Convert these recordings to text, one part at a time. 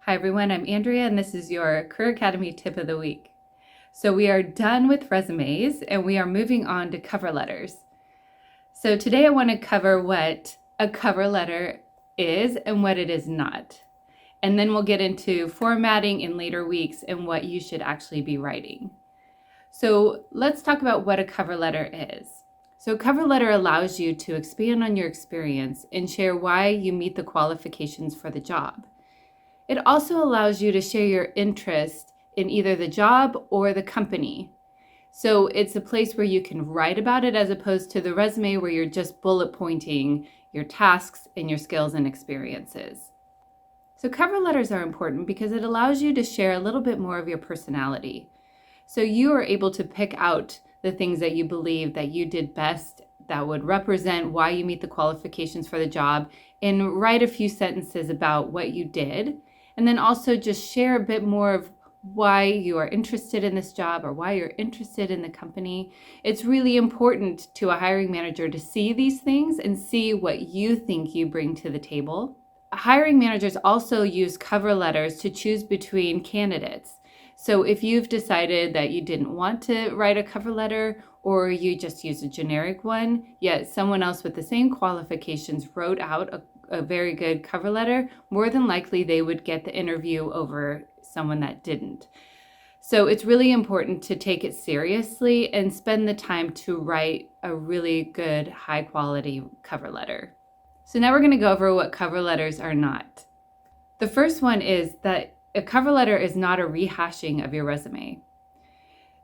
Hi everyone, I'm Andrea and this is your Career Academy tip of the week. So we are done with resumes and we are moving on to cover letters. So today I want to cover what a cover letter is and what it is not. And then we'll get into formatting in later weeks and what you should actually be writing. So let's talk about what a cover letter is. So a cover letter allows you to expand on your experience and share why you meet the qualifications for the job. It also allows you to share your interest in either the job or the company. So it's a place where you can write about it as opposed to the resume where you're just bullet pointing your tasks and your skills and experiences. So cover letters are important because it allows you to share a little bit more of your personality. So you are able to pick out the things that you believe that you did best that would represent why you meet the qualifications for the job and write a few sentences about what you did. And then also just share a bit more of why you are interested in this job or why you're interested in the company. It's really important to a hiring manager to see these things and see what you think you bring to the table. Hiring managers also use cover letters to choose between candidates. So if you've decided that you didn't want to write a cover letter or you just use a generic one, yet someone else with the same qualifications wrote out a very good cover letter, more than likely they would get the interview over someone that didn't. So it's really important to take it seriously and spend the time to write a really good, high quality cover letter. So now we're going to go over what cover letters are not. The first one is that a cover letter is not a rehashing of your resume.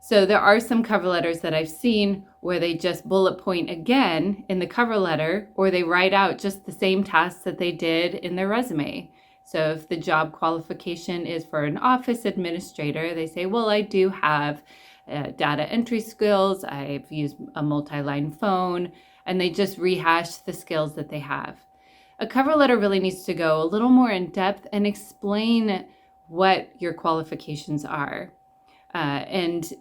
So there are some cover letters that I've seen where they just bullet point again in the cover letter, or they write out just the same tasks that they did in their resume. So if the job qualification is for an office administrator, they say, well, I do have data entry skills, I've used a multi-line phone, and they just rehash the skills that they have. A cover letter really needs to go a little more in depth and explain what your qualifications are, and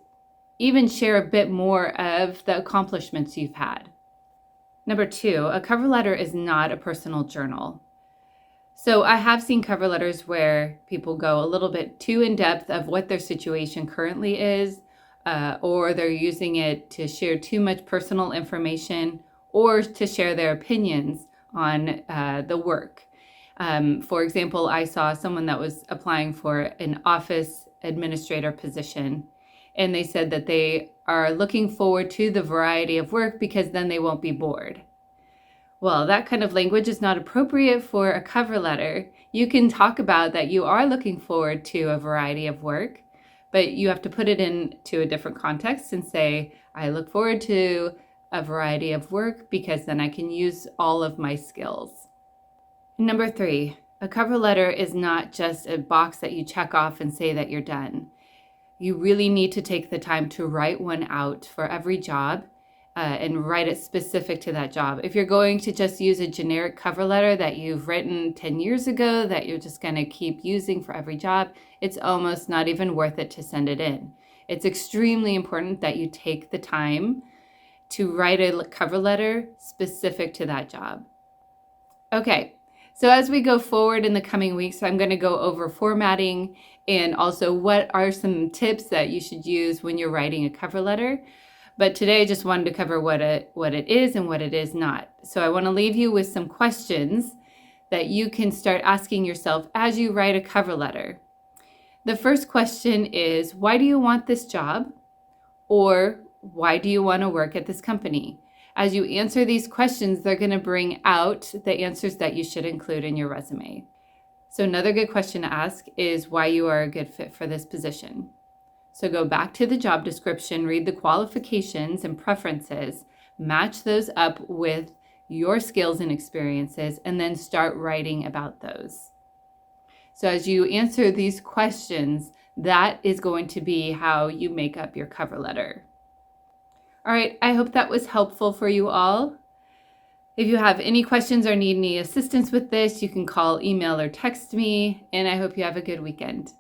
even share a bit more of the accomplishments you've had. Number 2, a cover letter is not a personal journal. So I have seen cover letters where people go a little bit too in depth of what their situation currently is, or they're using it to share too much personal information or to share their opinions on the work. For example, I saw someone that was applying for an office administrator position, and they said that they are looking forward to the variety of work because then they won't be bored. Well, that kind of language is not appropriate for a cover letter. You can talk about that you are looking forward to a variety of work, but you have to put it into a different context and say, I look forward to a variety of work because then I can use all of my skills. Number 3, a cover letter is not just a box that you check off and say that you're done. You really need to take the time to write one out for every job and write it specific to that job. If you're going to just use a generic cover letter that you've written 10 years ago that you're just going to keep using for every job, it's almost not even worth it to send it in. It's extremely important that you take the time to write a cover letter specific to that job. Okay. So as we go forward in the coming weeks, I'm going to go over formatting and also what are some tips that you should use when you're writing a cover letter. But today I just wanted to cover what it is and what it is not. So I want to leave you with some questions that you can start asking yourself as you write a cover letter. The first question is, why do you want this job? Or why do you want to work at this company? As you answer these questions, they're going to bring out the answers that you should include in your resume. So another good question to ask is why you are a good fit for this position. So go back to the job description, read the qualifications and preferences, match those up with your skills and experiences, and then start writing about those. So as you answer these questions, that is going to be how you make up your cover letter. All right, I hope that was helpful for you all. If you have any questions or need any assistance with this, you can call, email, or text me, and I hope you have a good weekend.